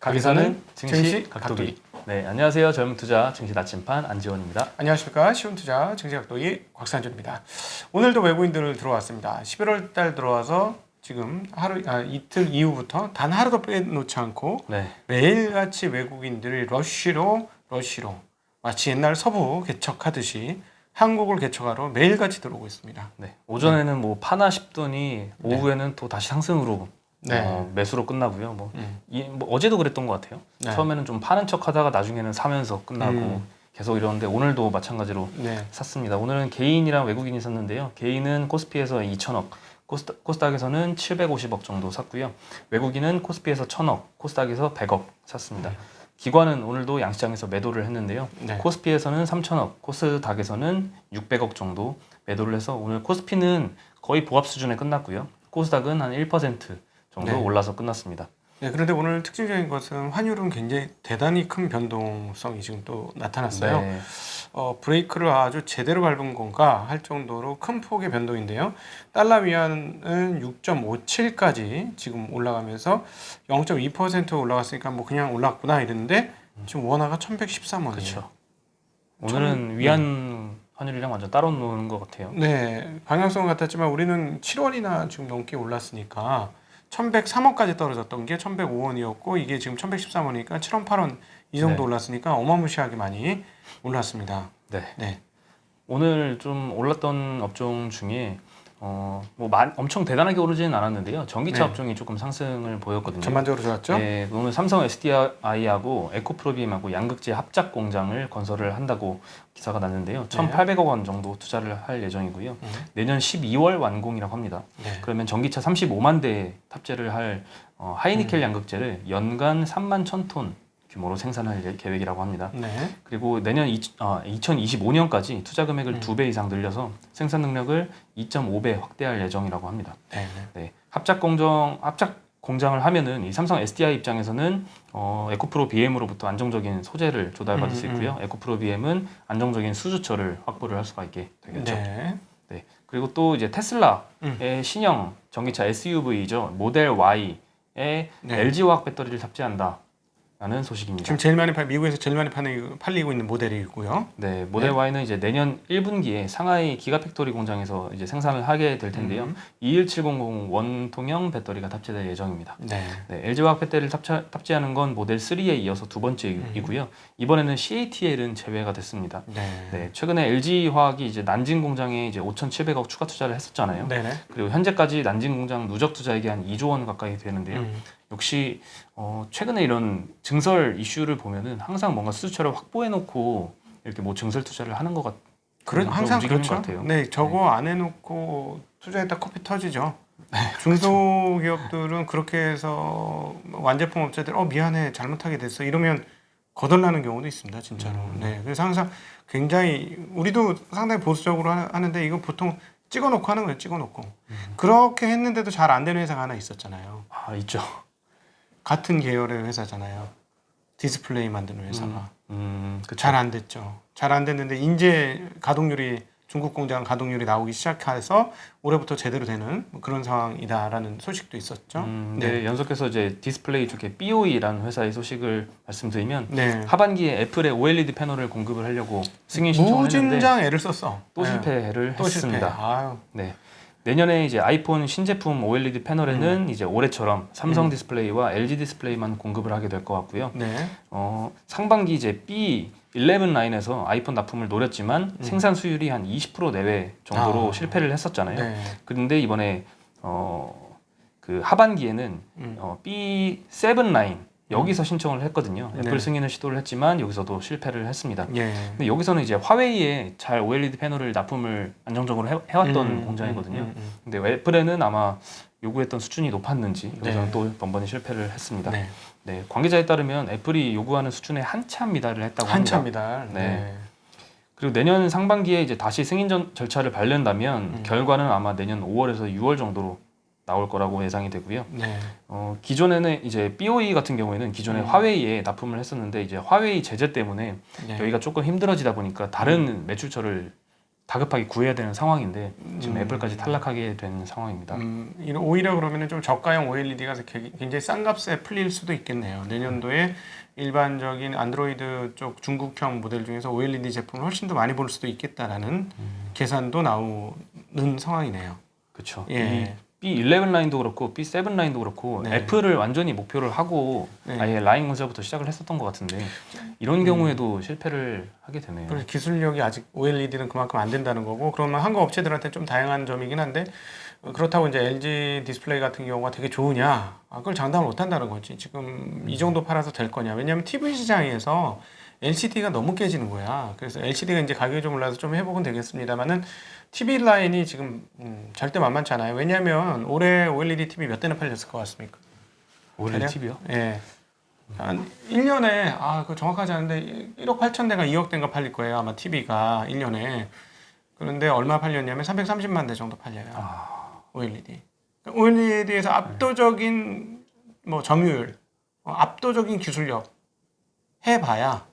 가기사는 증시 각도기. 네, 안녕하세요. 젊은 투자 증시 나침판 안지원입니다. 안녕하십니까. 쉬운 투자 증시 각도기 곽상준입니다. 오늘도 외국인들 들어왔습니다. 11월 달 들어와서 지금 이틀 이후부터 단 하루도 빼놓지 않고 매일같이 외국인들이 러쉬로 마치 옛날 서부 개척하듯이 한국을 개척하러 매일같이 들어오고 있습니다. 네, 오전에는 뭐 파나 싶더니 오후에는 또 다시 상승으로 매수로 끝나고요. 뭐 어제도 그랬던 것 같아요. 처음에는 좀 파는 척하다가 나중에는 사면서 끝나고 계속 이러는데 오늘도 마찬가지로 샀습니다. 오늘은 개인이랑 외국인이 샀는데요. 개인은 코스피에서 2천억, 코스닥에서는 750억 정도 샀고요. 외국인은 코스피에서 1,000억, 코스닥에서 100억 샀습니다. 기관은 오늘도 양시장에서 매도를 했는데요. 코스피에서는 3천억, 코스닥에서는 600억 정도 매도를 해서 오늘 코스피는 거의 보합 수준에 끝났고요. 코스닥은 한 1% 정도 올라서 끝났습니다. 네, 그런데 오늘 특징적인 것은 환율은 굉장히 대단히 큰 변동성이 지금 또 나타났어요. 브레이크를 아주 제대로 밟은 건가 할 정도로 큰 폭의 변동인데요. 달러 위안은 6.57까지 지금 올라가면서 0.2% 올라갔으니까 뭐 그냥 올랐구나 이랬는데 지금 원화가 1113원이에요. 그렇죠. 오늘은 위안 환율이랑 완전 따로 노는 것 같아요. 네, 방향성은 같았지만 우리는 7원이나 지금 넘게 올랐으니까 1103원까지 떨어졌던 게 1105원이었고 이게 지금 1113원이니까 7원 8원 이 정도 올랐으니까 어마무시하게 많이 올랐습니다. 네. 오늘 좀 올랐던 업종 중에 엄청 대단하게 오르지는 않았는데요. 전기차 업종이 조금 상승을 보였거든요. 전반적으로 좋았죠? 네, 오늘 삼성 SDI하고 에코프로비엠하고 양극재 합작 공장을 건설을 한다고 기사가 났는데요. 1,800억 원 정도 투자를 할 예정이고요. 내년 12월 완공이라고 합니다. 그러면 전기차 35만 대 탑재를 할 하이니켈 양극재를 연간 3만 1,000톤 규모로 생산할 계획이라고 합니다. 그리고 내년 2025년까지 투자 금액을 2배 이상 늘려서 생산 능력을 2.5배 확대할 예정이라고 합니다. 합작 공장을 하면은 이 삼성 SDI 입장에서는 에코프로 BM으로부터 안정적인 소재를 조달받을 수 있고요. 에코프로 BM은 안정적인 수주처를 확보를 할 수가 있게 되겠죠. 그리고 또 이제 테슬라의 신형 전기차 SUV죠. 모델 Y에 LG화학 배터리를 탑재한다. 라는 소식입니다. 지금 미국에서 제일 많이 팔리고 있는 모델이고요. 네, 모델 Y는 이제 내년 1분기에 상하이 기가팩토리 공장에서 이제 생산을 하게 될 텐데요. 21700 원통형 배터리가 탑재될 예정입니다. LG화학 배터리를 탑재하는 건 모델 3에 이어서 두 번째이고요. 이번에는 CATL은 제외가 됐습니다. 최근에 LG화학이 이제 난징 공장에 이제 5,700억 추가 투자를 했었잖아요. 그리고 현재까지 난징 공장 누적 투자액이 한 2조 원 가까이 되는데요. 역시 최근에 이런 증설 이슈를 보면은 항상 뭔가 수주처를 확보해놓고 이렇게 뭐 증설 투자를 하는 것 항상 그렇죠. 것 같아요. 저거 안 해놓고 투자했다 코피 터지죠. 중소기업들은 그렇게 해서 완제품 업체들 미안해 잘못하게 됐어 이러면 거덜나는 경우도 있습니다, 진짜로. 그래서 항상 굉장히 우리도 상당히 보수적으로 하는데 이거 보통 찍어놓고 하는 거예요, 찍어놓고. 그렇게 했는데도 잘 안 되는 회사가 하나 있었잖아요. 있죠. 같은 계열의 회사잖아요. 디스플레이 만드는 회사가. 잘 안 됐죠. 잘 안 됐는데 이제 중국 공장 가동률이 나오기 시작해서 올해부터 제대로 되는 그런 상황이다라는 소식도 있었죠. 연속해서 이제 디스플레이 쪽에 BOE라는 회사의 소식을 말씀드리면 하반기에 애플의 OLED 패널을 공급을 하려고 승인 신청을 했는데 무진장 애를 썼어. 또 실패를 했습니다. 내년에 이제 아이폰 신제품 OLED 패널에는 이제 올해처럼 삼성 디스플레이와 LG 디스플레이만 공급을 하게 될 것 같고요. 상반기 이제 B11 라인에서 아이폰 납품을 노렸지만 생산 수율이 한 20% 내외 정도로 실패를 했었잖아요. 그런데 이번에 그 하반기에는 B7 라인 여기서 신청을 했거든요. 애플 승인을 시도를 했지만 여기서도 실패를 했습니다. 근데 여기서는 이제 화웨이에 잘 OLED 패널을 납품을 안정적으로 해왔던 공장이거든요. 근데 애플에는 아마 요구했던 수준이 높았는지 여기서는 또 번번이 실패를 했습니다. 관계자에 따르면 애플이 요구하는 수준에 한참 미달을 했다고 합니다. 한참 미달. 그리고 내년 상반기에 이제 다시 승인 절차를 밟는다면 결과는 아마 내년 5월에서 6월 정도로 나올 거라고 예상이 되고요. 기존에는 이제 BOE 같은 경우에는 기존에 화웨이에 납품을 했었는데 이제 화웨이 제재 때문에 여기가 조금 힘들어지다 보니까 다른 매출처를 다급하게 구해야 되는 상황인데 지금 음. 애플까지 탈락하게 된 상황입니다. 오히려 그러면은 좀 저가형 OLED가 굉장히 싼 값에 풀릴 수도 있겠네요. 내년도에 일반적인 안드로이드 쪽 중국형 모델 중에서 OLED 제품을 훨씬 더 많이 볼 수도 있겠다라는 계산도 나오는 상황이네요. 그렇죠. 예. B11 라인도 그렇고 B7 라인도 그렇고 네. 애플을 완전히 목표를 하고 네. 아예 라인 건설부터 시작을 했었던 것 같은데 이런 경우에도 실패를 하게 되네요. 그래서 기술력이 아직 OLED는 그만큼 안 된다는 거고, 그러면 한국 업체들한테 좀 다양한 점이긴 한데, 그렇다고 이제 LG 디스플레이 같은 경우가 되게 좋으냐? 그걸 장담을 못 한다는 거지. 지금 이 정도 팔아서 될 거냐? 왜냐하면 TV 시장에서 LCD가 너무 깨지는 거야. 그래서 LCD가 이제 가격이 좀 올라서 좀 회복은 되겠습니다만은 TV 라인이 지금 절대 만만치 않아요. 왜냐하면 올해 OLED TV 몇 대나 팔렸을 것 같습니까? OLED TV요? 예. 한 1년에 그 정확하지 않은데 1억 8천 대가 2억 대인가 팔릴 거예요. 아마 TV가 1년에. 그런데 얼마 팔렸냐면 330만 대 정도 팔려요. OLED. OLED에서 압도적인 뭐 점유율, 압도적인 기술력 해봐야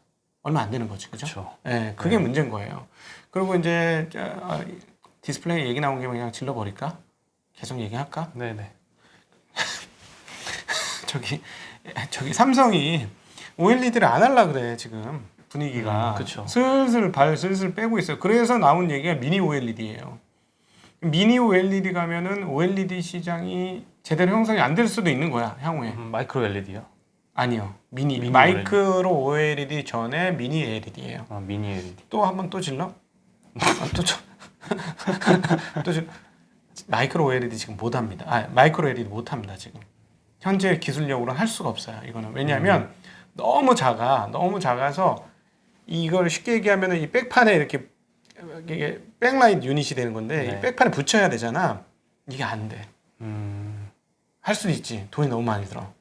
얼마 안 되는 거지, 그죠? 그렇죠. 예, 그게 문제인 거예요. 그리고 이제 디스플레이 얘기 나온 김에 그냥 질러버릴까? 계속 얘기할까? 네네. 저기 삼성이 OLED를 안 하려 그래 지금 분위기가. 그쵸. 슬슬 빼고 있어요. 그래서 나온 얘기가 미니 OLED예요. 미니 OLED 가면은 OLED 시장이 제대로 형성이 안 될 수도 있는 거야 향후에. 마이크로 LED요? 아니요, 미니 마이크로 OLED 전에 미니 LED예요. 미니 LED. 또 한 번 또 질러? 또 마이크로 OLED 지금 못 합니다. 마이크로 LED 못 합니다 지금. 현재 기술력으로는 할 수가 없어요. 이거는 왜냐하면 너무 작아서 이걸 쉽게 얘기하면은 이 백판에 이렇게 이게 백라이트 유닛이 되는 건데 네. 이 백판에 붙여야 되잖아. 이게 안 돼. 할 수도 있지. 돈이 너무 많이 들어.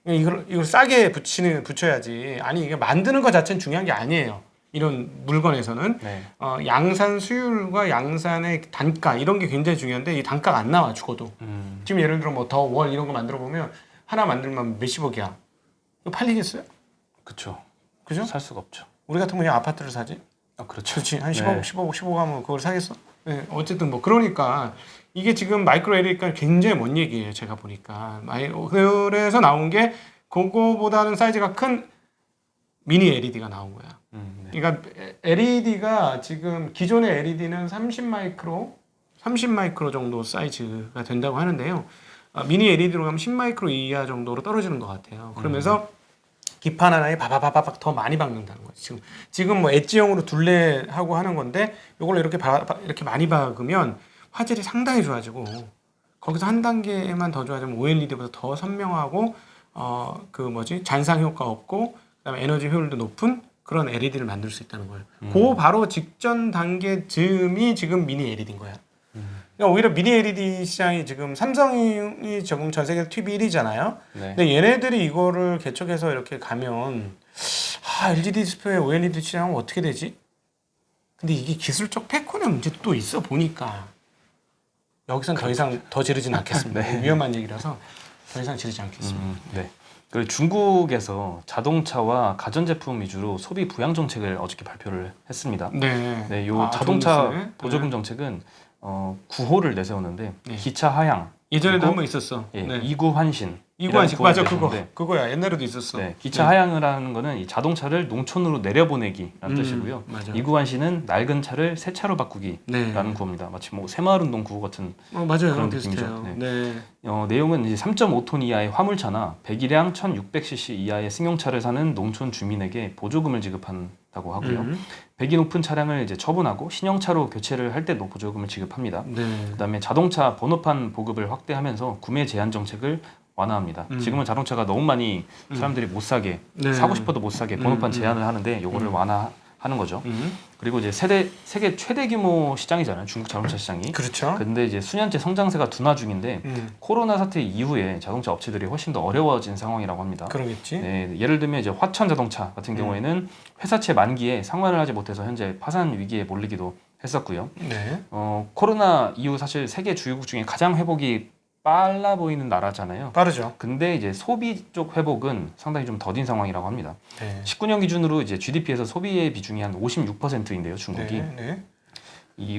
이걸 싸게 붙여야지. 아니 이게 만드는 것 자체는 중요한 게 아니에요. 이런 물건에서는 네. 양산 수율과 양산의 단가 이런 게 굉장히 중요한데 이 단가가 안 나와 죽어도. 지금 예를 들어 뭐 더 월 이런 거 만들어 보면 하나 만들면 몇십억이야. 이거 팔리겠어요? 그렇죠. 그죠? 살 수가 없죠. 우리 같으면 그냥 아파트를 사지. 그렇죠. 그렇지. 한 15억, 네. 15억 하면 그걸 사겠어? 네, 어쨌든 뭐 그러니까 이게 지금 마이크로 LED가 굉장히 먼 얘기예요. 제가 보니까. 그래서 나온 게 그거보다는 사이즈가 큰 미니 LED가 나온 거야. 네. 그러니까 LED가 지금 기존의 LED는 30 마이크로 정도 사이즈가 된다고 하는데요. 미니 LED로 가면 10 마이크로 이하 정도로 떨어지는 것 같아요. 그러면서 기판 하나에 바바바박 더 많이 박는다는 거죠. 지금 뭐 엣지형으로 둘레하고 하는 건데 이걸 이렇게 이렇게 많이 박으면 화질이 상당히 좋아지고 거기서 한 단계만 더 좋아지면 OLED보다 더 선명하고 잔상 효과 없고 그다음에 에너지 효율도 높은 그런 LED를 만들 수 있다는 거예요. 그 바로 직전 단계 즈음이 지금 미니 LED인 거야. 그러니까 오히려 미니 LED 시장이 지금 삼성이 지금 전 세계 TV 1위잖아요. 네. 근데 얘네들이 이거를 개척해서 이렇게 가면 LG 디스플레이 OLED 시장은 어떻게 되지? 근데 이게 기술적 패권의 문제도 또 있어 보니까 여기선 더 이상 더 지르진 않겠습니다. 네. 위험한 얘기라서 더 이상 지르지 않겠습니다. 네. 그리고 중국에서 자동차와 가전제품 위주로 소비 부양 정책을 어저께 발표를 했습니다. 네. 네, 요 자동차 보조금 정책은 9호를 내세웠는데 네. 기차 하향 예전에도 그리고 한번 있었어. 예, 네. 이구 환신 맞아 그거야. 옛날에도 있었어. 네, 기차 하향을 하는 거는 이 자동차를 농촌으로 내려보내기라는 뜻이고요. 맞아. 이구 환신은 낡은 차를 새 차로 바꾸기라는 네. 구호입니다. 마치 뭐 새마을운동 구호 같은 맞아요. 그런 비슷해요. 느낌이죠. 네. 내용은 이제 3.5톤 이하의 화물차나 배기량 1,600cc 이하의 승용차를 사는 농촌 주민에게 보조금을 지급한다고 하고요. 배기 높은 차량을 이제 처분하고 신형차로 교체를 할 때도 보조금을 지급합니다. 네. 그다음에 자동차 번호판 보급을 확대하면서 구매 제한 정책을 완화합니다. 지금은 자동차가 너무 많이 사람들이 못 사게 네. 사고 싶어도 못 사게 번호판 제한을 하는데 요거를 완화하는 거죠. 그리고 이제 세계 최대 규모 시장이잖아요. 중국 자동차 시장이. 그렇죠. 근데 이제 수년째 성장세가 둔화 중인데 코로나 사태 이후에 자동차 업체들이 훨씬 더 어려워진 상황이라고 합니다. 그러겠지. 네, 예를 들면 이제 화천 자동차 같은 경우에는 회사채 만기에 상환을 하지 못해서 현재 파산 위기에 몰리기도 했었고요. 네. 코로나 이후 사실 세계 주요국 중에 가장 회복이 빨라 보이는 나라잖아요. 빠르죠. 근데 이제 소비 쪽 회복은 상당히 좀 더딘 상황이라고 합니다. 네. 19년 기준으로 이제 GDP에서 소비의 비중이 한 56%인데요, 중국이. 네.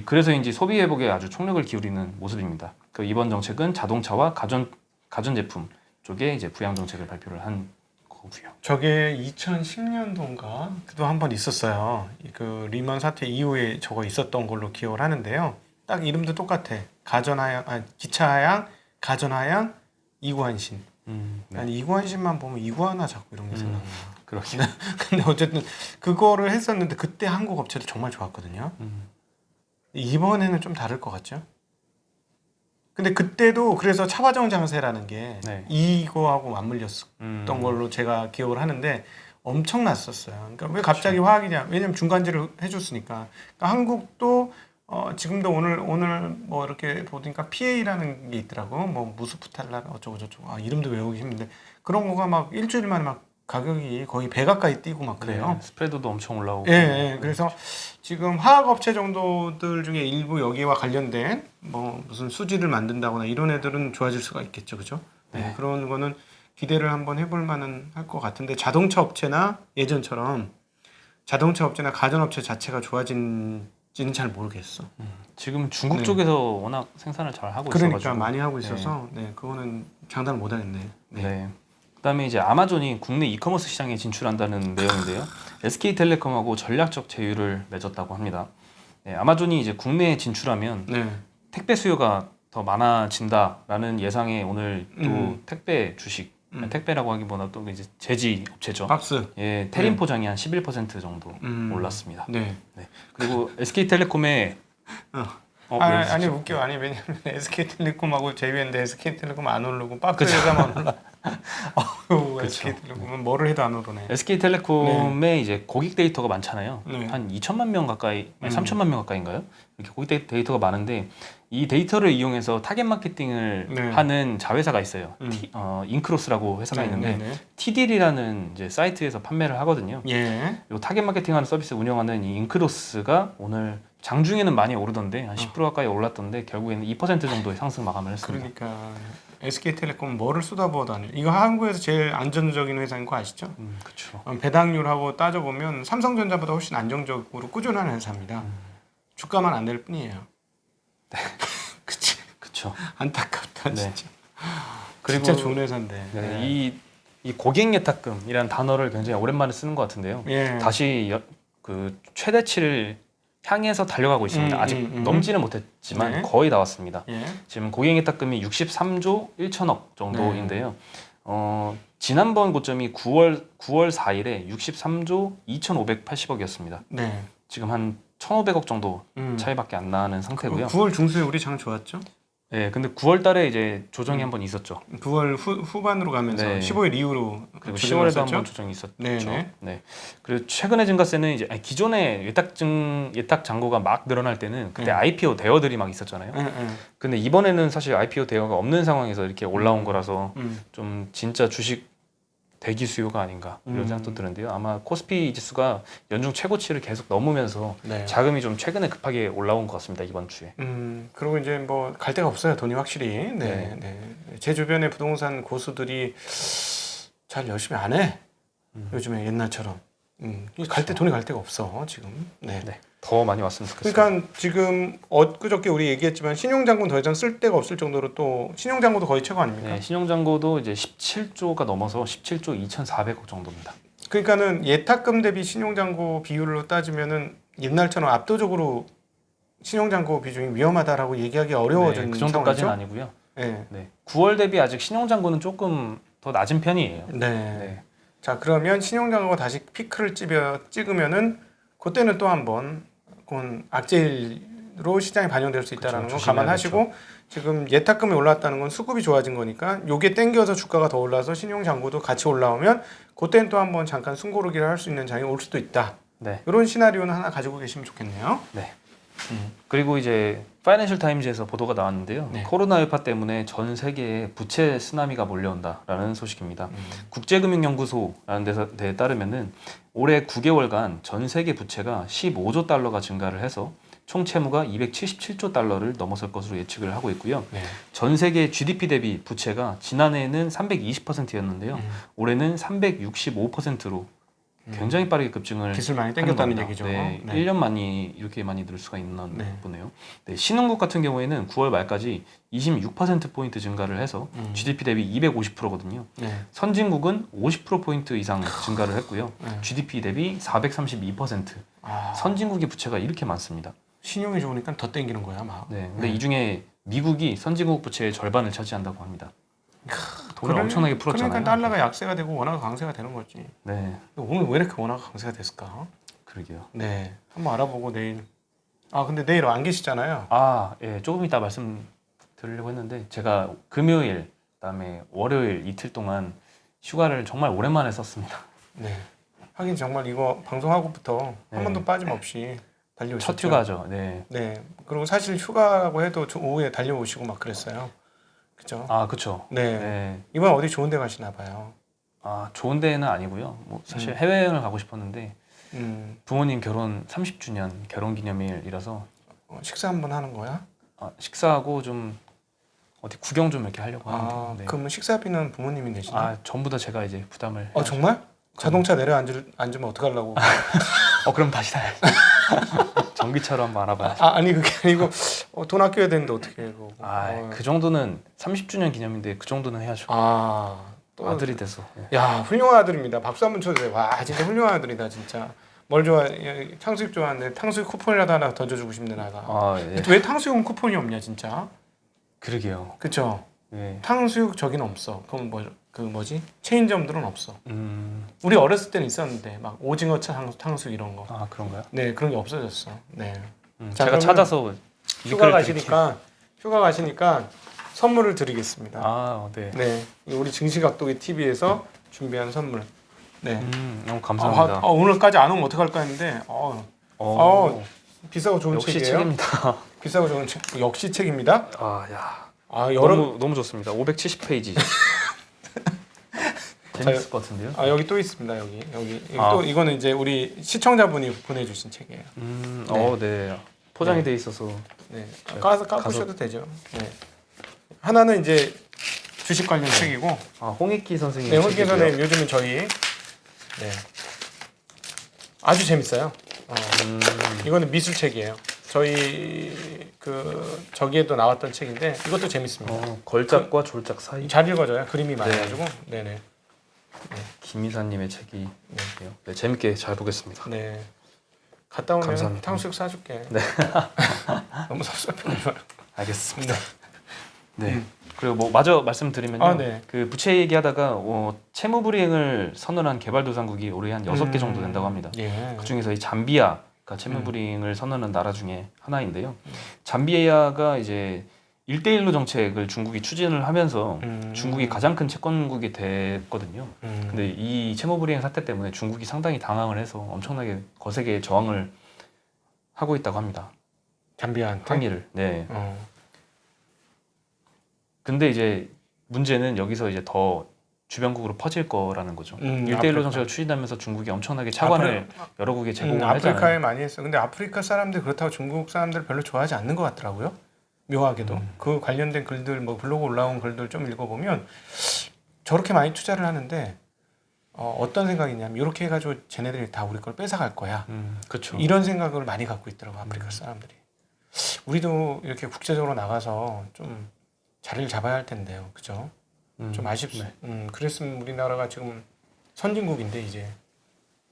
그래서인지 소비 회복에 아주 총력을 기울이는 모습입니다. 그 이번 정책은 자동차와 가전제품 쪽에 이제 부양 정책을 발표를 한 거고요. 저게 2010년도인가 그도 한 번 있었어요. 그 리먼 사태 이후에 저거 있었던 걸로 기억을 하는데요. 딱 이름도 똑같아. 기차하양, 가전하양, 이구한신. 네. 난 이구한신만 보면 이구아나 자꾸 이런 게 생각나. 그렇긴. 근데 어쨌든 그거를 했었는데 그때 한국 업체도 정말 좋았거든요. 이번에는 좀 다를 것 같죠? 근데 그때도 그래서 차화정 장세라는 게 네. 이거하고 맞물렸었던 걸로 제가 기억을 하는데 엄청났었어요. 그러니까 왜 갑자기 화학이냐? 왜냐면 중간재를 해줬으니까. 그러니까 한국도 지금도 오늘 뭐 이렇게 보니까 PA라는 게 있더라고. 뭐 무스프탈라 어쩌고 저쩌고. 이름도 외우기 힘든데 그런 거가 막 일주일 만에 막 가격이 거의 배 가까이 뛰고 막 그래요. 네, 스프레드도 엄청 올라오고. 예. 그래서 지금 화학업체 정도들 중에 일부 여기와 관련된 뭐 무슨 수지를 만든다거나 이런 애들은 좋아질 수가 있겠죠, 그죠? 네. 그런 거는 기대를 한번 해볼 만은 할 것 같은데 자동차 업체나 예전처럼 자동차 업체나 가전업체 자체가 좋아진지는 잘 모르겠어. 지금 중국 네. 쪽에서 워낙 생산을 잘 하고 그러니까 있어가지고 많이 하고 있어서 그거는 장담을 못 하겠네. 네. 그다음에 이제 아마존이 국내 이커머스 시장에 진출한다는 내용인데요. SK텔레콤하고 전략적 제휴를 맺었다고 합니다. 네, 아마존이 이제 국내에 진출하면 택배 수요가 더 많아진다라는 예상에 오늘 또 택배 주식, 택배라고 하기보다 또 이제 제지 업체죠. 박스. 예, 테린 포장이 한 11% 정도 올랐습니다. 네. 그리고 SK텔레콤의 아니 웃겨. 아니 왜냐면 SK텔레콤하고 제휴했는데 SK텔레콤 안 오르고 박스에서만 올라. SK텔레콤은 뭐를 해도 안 오르네. SK텔레콤의 이제 고객 데이터가 많잖아요. 네. 한 2천만 명 가까이, 아니 3천만 명 가까이인가요? 이렇게 고객 데이터가 많은데 이 데이터를 이용해서 타겟 마케팅을 하는 자회사가 있어요. 인크로스라고 회사가 있는데 TDL이라는 이제 사이트에서 판매를 하거든요. 이 타겟 마케팅하는 서비스 운영하는 이 인크로스가 오늘 장중에는 많이 오르던데 한 10% 가까이 올랐던데 결국에는 2% 정도의 상승 마감을 했습니다. 그러니까 SK텔레콤 뭐를 쏟아부어도 안 돼. 이거 한국에서 제일 안정적인 회사인 거 아시죠? 그렇죠. 배당률하고 따져보면 삼성전자보다 훨씬 안정적으로 꾸준한 회사입니다. 주가만 안 낼 뿐이에요. 네. 그치? 그렇죠. 안타깝다 진짜. 그리고 진짜 좋은 회사인데. 이 고객 예탁금이라는 단어를 굉장히 오랜만에 쓰는 것 같은데요. 다시 그 최대치를 향해서 달려가고 있습니다. 아직 넘지는 못했지만 거의 나왔습니다. 지금 고객 예탁금이 63조 1천억 정도인데요. 지난번 고점이 9월 4일에 63조 2,580억이었습니다. 지금 한 1,500억 정도 차이밖에 안 나는 상태고요. 9월 중순에 우리 장 좋았죠? 네, 근데 9월 달에 이제 조정이 한번 있었죠. 9월 후반으로 가면서 15일 이후로 그리고 10월에도 한번 조정이 있었죠. 네. 그리고 최근의 증가세는 이제 기존에 예탁 잔고가 막 늘어날 때는 그때 IPO 대여들이 막 있었잖아요. 근데 이번에는 사실 IPO 대여가 없는 상황에서 이렇게 올라온 거라서 좀 진짜 주식 대기 수요가 아닌가 이런 생각도 드는데요. 아마 코스피 지수가 연중 최고치를 계속 넘으면서 자금이 좀 최근에 급하게 올라온 것 같습니다. 이번 주에. 그리고 이제 뭐 갈 데가 없어요. 돈이 확실히. 제 주변의 부동산 고수들이 잘 열심히 안 해. 요즘에 옛날처럼. 돈이 갈 데가 없어 지금. 더 많이 왔으면 좋겠습니다. 그러니까 지금 엊그저께 우리 얘기했지만 신용잔고는 더 이상 쓸 데가 없을 정도로 또 신용잔고도 거의 최고 아닙니까? 네, 신용잔고도 이제 17조가 넘어서 17조 2,400억 정도입니다. 그러니까는 예탁금 대비 신용잔고 비율로 따지면은 옛날처럼 압도적으로 신용잔고 비중이 위험하다라고 얘기하기 어려워진 그 정도까지는 상황이죠? 아니고요. 9월 대비 아직 신용잔고는 조금 더 낮은 편이에요. 자 그러면 신용잔고가 다시 피크를 찍으면은 그때는 또 한번 그건 악재로 시장에 반영될 수 있다는 거 감안하시고 지금 예탁금이 올랐다는 건 수급이 좋아진 거니까 요게 땡겨서 주가가 더 올라서 신용잔고도 같이 올라오면 그때는 또 한번 잠깐 숨고르기를 할 수 있는 장이 올 수도 있다. 이런 시나리오는 하나 가지고 계시면 좋겠네요. 그리고 이제 파이낸셜 타임즈에서 보도가 나왔는데요. 코로나 여파 때문에 전 세계에 부채 쓰나미가 몰려온다라는 소식입니다. 국제금융연구소라는 데에 따르면은 올해 9개월간 전 세계 부채가 15조 달러가 증가를 해서 총 채무가 277조 달러를 넘어설 것으로 예측을 하고 있고요. 전 세계 GDP 대비 부채가 지난해에는 320%였는데요. 올해는 365%로 굉장히 빠르게 급증을 빚을 많이 하는 땡겼다는 겁니다. 얘기죠. 네, 네. 1년 만이 이렇게 많이 늘 수가 있나 네. 보네요. 네, 신흥국 같은 경우에는 9월 말까지 26%포인트 증가를 해서 GDP 대비 250%거든요. 네. 선진국은 50%포인트 이상 증가를 했고요. 네. GDP 대비 432%. 아, 선진국의 부채가 이렇게 많습니다. 신용이 좋으니까 더 땡기는 거야, 막. 네, 근데 이 중에 미국이 선진국 부채의 절반을 차지한다고 합니다. 돈을 그래- 엄청나게 풀었잖아요. 그러니까 달러가 약세가 되고 원화가 강세가 되는 거지. 네, 오늘 왜 이렇게 원화가 강세가 됐을까? 그러게요. 네, 한번 알아보고 내일. 아, 근데 내일 안 계시잖아요. 아, 예, 조금 이따 말씀드리려고 했는데 제가 금요일, 그다음에 월요일 이틀 동안 휴가를 정말 오랜만에 썼습니다. 네. 하긴 정말 이거 방송하고부터 한 네. 번도 빠짐없이 달려오셨죠. 첫 휴가죠. 네. 네. 그리고 사실 휴가라고 해도 오후에 달려오시고 막 그랬어요. 그죠? 아, 그쵸. 네. 네. 이번 어디 좋은 데 가시나 봐요. 아, 좋은 데는 아니고요. 뭐 사실 해외여행을 가고 싶었는데 부모님 결혼 30주년 결혼 기념일이라서 식사 한번 하는 거야? 식사하고 좀 어디 구경 좀 이렇게 하려고 아, 하는데. 네. 그러면 식사비는 부모님이 내시나? 아, 전부 다 제가 이제 부담을. 정말? 자동차 앉으면 어떡하려고? 그럼 다시 사야지. 전기차로 한번 알아봐야죠. 아니 그게 아니고 돈 아껴야 되는데 어떻게 해 그거. 그 정도는 30주년 기념인데 그 정도는 해야죠. 또 아들이 돼서. 네. 야, 훌륭한 아들입니다. 박수 한번 쳐주세요. 와, 진짜 훌륭한 아들이다, 진짜. 뭘 좋아해? 탕수육 좋아하는데 탕수육 쿠폰이라도 하나 던져주고 싶네, 나가. 예. 왜 탕수육은 쿠폰이 없냐, 진짜? 그러게요. 그쵸? 예. 탕수육 저기는 없어. 그럼 뭐지? 체인점들은 없어. 우리 어렸을 때는 있었는데, 막 오징어 탕수육 이런 거. 그런가요? 네, 그런 게 없어졌어. 네. 자, 제가 그러면 찾아서 휴가 가시니까 선물을 드리겠습니다. 네. 네, 우리 증시각도기 TV에서 준비한 선물. 네. 너무 감사합니다. 오늘까지 안 오면 어떡할까 했는데 비싸고 좋은 역시 책이에요. 책입니다. 비싸고 좋은 책. 역시 책입니다. 너무 좋습니다. 570페이지. 재밌을 것 같은데요? 여기 또 있습니다. 여기 또 이거는 이제 우리 시청자분이 보내주신 책이에요. 네. 포장이 돼 있어서. 네. 까보셔도 되죠. 네. 하나는 이제 주식 관련 책이고. 홍익기 선생님. 네, 홍익기 선생님 요즘은 저희 아주 재밌어요. 이거는 미술 책이에요. 저희 저기에도 나왔던 책인데 이것도 재밌습니다. 걸작과 졸작 사이. 잘 읽어져요. 그림이 많아가지고. 네네. 김이사님의 책이. 네, 재밌게 잘 보겠습니다. 네. 갔다 오면 감사합니다. 탕수육 사줄게. 네. 너무 섭섭해. 알겠습니다. 네. 그리고 뭐 마저 말씀드리면요. 네. 그 부채 얘기하다가 채무 불이행을 선언한 개발도상국이 올해 한 6개 정도 된다고 합니다. 예. 그 중에서 이 잠비아가 채무 불이행을 선언한 나라 중에 하나인데요. 잠비아가 이제 1대1로 정책을 중국이 추진을 하면서 중국이 가장 큰 채권국이 됐거든요. 근데 이 채무 불이행 사태 때문에 중국이 상당히 당황을 해서 엄청나게 거세게 저항을 하고 있다고 합니다. 잠비아한테 항의를. 네. 근데 이제 문제는 여기서 이제 더 주변국으로 퍼질 거라는 거죠. 1대1로 정책을 추진하면서 중국이 엄청나게 차관을 여러 국에 제공을 아프리카에 하잖아요. 많이 했어요. 근데 아프리카 사람들 그렇다고 중국 사람들 별로 좋아하지 않는 것 같더라고요. 묘하게도 그 관련된 글들 뭐 블로그 올라온 글들 좀 읽어보면 저렇게 많이 투자를 하는데 어떤 생각이냐면 이렇게 해가지고 쟤네들이 다 우리 걸 뺏어갈 거야. 그렇죠. 이런 생각을 많이 갖고 있더라고 아프리카 사람들이. 우리도 이렇게 국제적으로 나가서 좀 자리를 잡아야 할 텐데요, 그죠? 좀 아쉽습니다. 그랬으면 우리나라가 지금 선진국인데 이제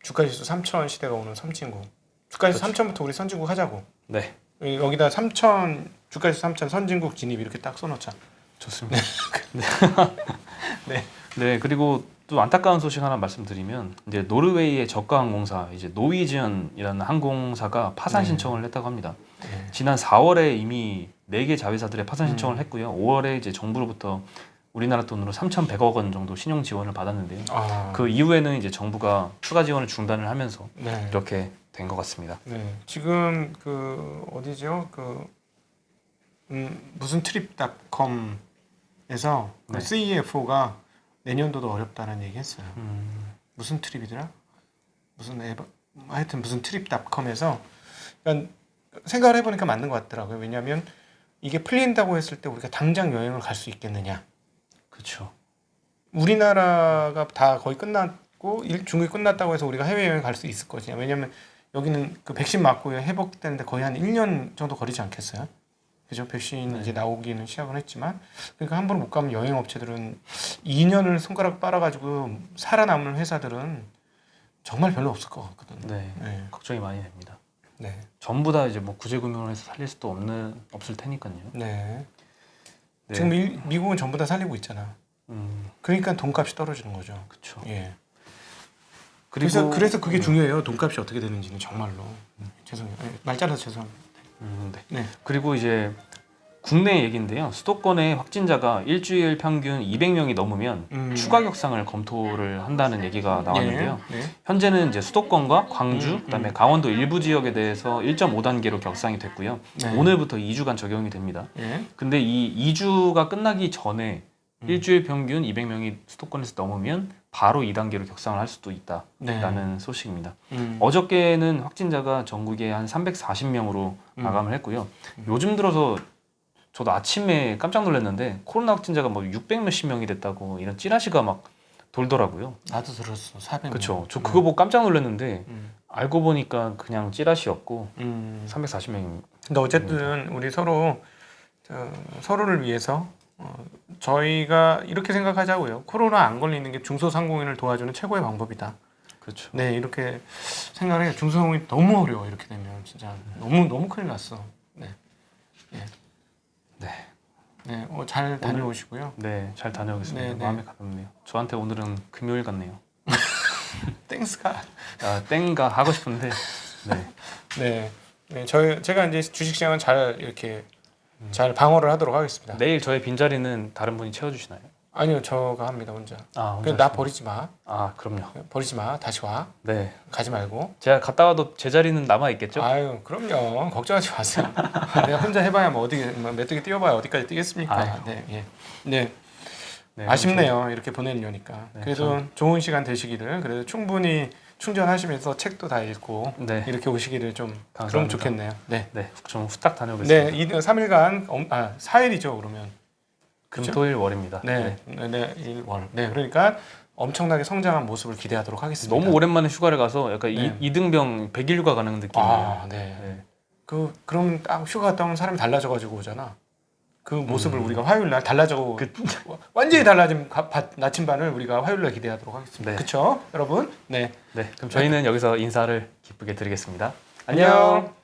주가지수 3,000 시대가 오는 선진국. 주가지수 3,000부터 우리 선진국 하자고. 네. 여기다 3,000 주가지수 3,000 선진국 진입 이렇게 딱 써놓자. 좋습니다. 네. 그리고 또 안타까운 소식 하나 말씀드리면 이제 노르웨이의 저가 항공사 이제 노이지언이라는 항공사가 파산 신청을 했다고 합니다. 지난 4월에 이미 4개 자회사들의 파산 신청을 했고요. 5월에 이제 정부로부터 우리나라 돈으로 3,100억 원 정도 신용 지원을 받았는데요. 그 이후에는 이제 정부가 추가 지원을 중단을 하면서 이렇게 된 것 같습니다. 네. 지금 어디죠? 무슨 트립닷컴에서 CEFO가 내년도도 어렵다는 얘기했어요. 무슨 트립이더라? 하여튼 무슨 트립닷컴에서 그러니까 생각을 해보니까 맞는 것 같더라고요. 왜냐하면 이게 풀린다고 했을 때 우리가 당장 여행을 갈 수 있겠느냐? 그렇죠. 우리나라가 다 거의 있고 중국이 끝났다고 해서 우리가 해외여행 갈 수 있을 것이냐. 왜냐하면 여기는 그 백신 맞고 회복되는데 거의 한 1년 정도 걸리지 않겠어요? 그죠? 백신 이제 나오기는 시작은 했지만 그러니까 함부로 못 가면 여행 업체들은 2년을 손가락 빨아가지고 살아남는 회사들은 정말 별로 없을 것 같거든요. 네. 네. 걱정이 많이 됩니다. 네. 전부 다 이제 뭐 구제금융을 해서 살릴 수도 없을 테니까요. 네. 네. 지금 미국은 전부 다 살리고 있잖아. 그러니까 돈값이 떨어지는 거죠. 그렇죠. 예. 그리고 그래서 그게 중요해요. 돈값이 어떻게 되는지는 정말로. 죄송해요. 말 잘라서 죄송합니다. 네. 네. 그리고 이제 국내 얘기인데요. 수도권의 확진자가 일주일 평균 200명이 넘으면 추가 격상을 검토를 한다는 얘기가 나왔는데요. 네. 현재는 이제 수도권과 광주, 그다음에 강원도 일부 지역에 대해서 1.5단계로 격상이 됐고요. 네. 오늘부터 2주간 적용이 됩니다. 네. 근데 이 2주가 끝나기 전에 일주일 평균 200명이 수도권에서 넘으면 바로 2단계로 격상을 할 수도 있다라는 소식입니다. 어저께는 확진자가 전국에 한 340명으로 마감을 했고요. 요즘 들어서 저도 아침에 깜짝 놀랐는데 코로나 확진자가 뭐 600 몇십 명이 됐다고 이런 찌라시가 막 돌더라고요. 나도 들었어. 400명. 그렇죠. 저 그거 보고 깜짝 놀랐는데 알고 보니까 그냥 찌라시였고 340명입니다. 근데 어쨌든 우리 서로를 위해서 저희가 이렇게 생각하자고요. 코로나 안 걸리는 게 중소상공인을 도와주는 최고의 방법이다. 그렇죠. 네, 이렇게 생각을 해요. 중소상공인 너무 어려워. 이렇게 되면 진짜 너무 큰일 났어. 네. 네. 네. 네, 잘 다녀오시고요. 네, 잘 다녀오겠습니다. 네, 네. 마음이 가볍네요. 저한테 오늘은 금요일 같네요. 땡스가. 땡가 하고 싶은데 네. 네. 네, 제가 이제 주식시장은 잘 이렇게 잘 방어를 하도록 하겠습니다. 내일 저의 빈자리는 다른 분이 채워주시나요? 아니요, 저가 합니다 혼자. 혼자 그냥 나 버리지 마. 그럼요. 버리지 마. 다시 와. 네. 가지 말고. 제가 갔다 와도 제 자리는 남아 있겠죠? 아유, 그럼요. 걱정하지 마세요. 내가 혼자 해봐야 뭐 어디 메뚜기 뛰어봐야 어디까지 뛰겠습니까? 아유. 네, 예. 네. 네, 아쉽네요. 이렇게 보내려니까. 네, 그래도 좋은 시간 되시기를. 그래도 충분히 충전하시면서 책도 다 읽고 네. 이렇게 오시기를 좀 감사합니다. 그러면 좋겠네요. 네. 네, 좀 후딱 다녀오겠습니다. 네, 3일간 4일이죠, 그러면. 그쵸? 금토일 월입니다. 네, 1월. 네, 그러니까 엄청나게 성장한 모습을 기대하도록 하겠습니다. 너무 오랜만에 휴가를 가서 약간 네. 이등병 100일휴가 가는 느낌이에요. 네. 네. 그럼 딱 휴가 갔다 오면 사람이 달라져가지고 오잖아. 그 모습을 우리가 화요일 날 달라져 완전히 달라진 나침반을 우리가 화요일 날 기대하도록 하겠습니다. 네. 그렇죠, 여러분? 네. 네, 그럼 저희는 여기서 인사를 기쁘게 드리겠습니다. 안녕.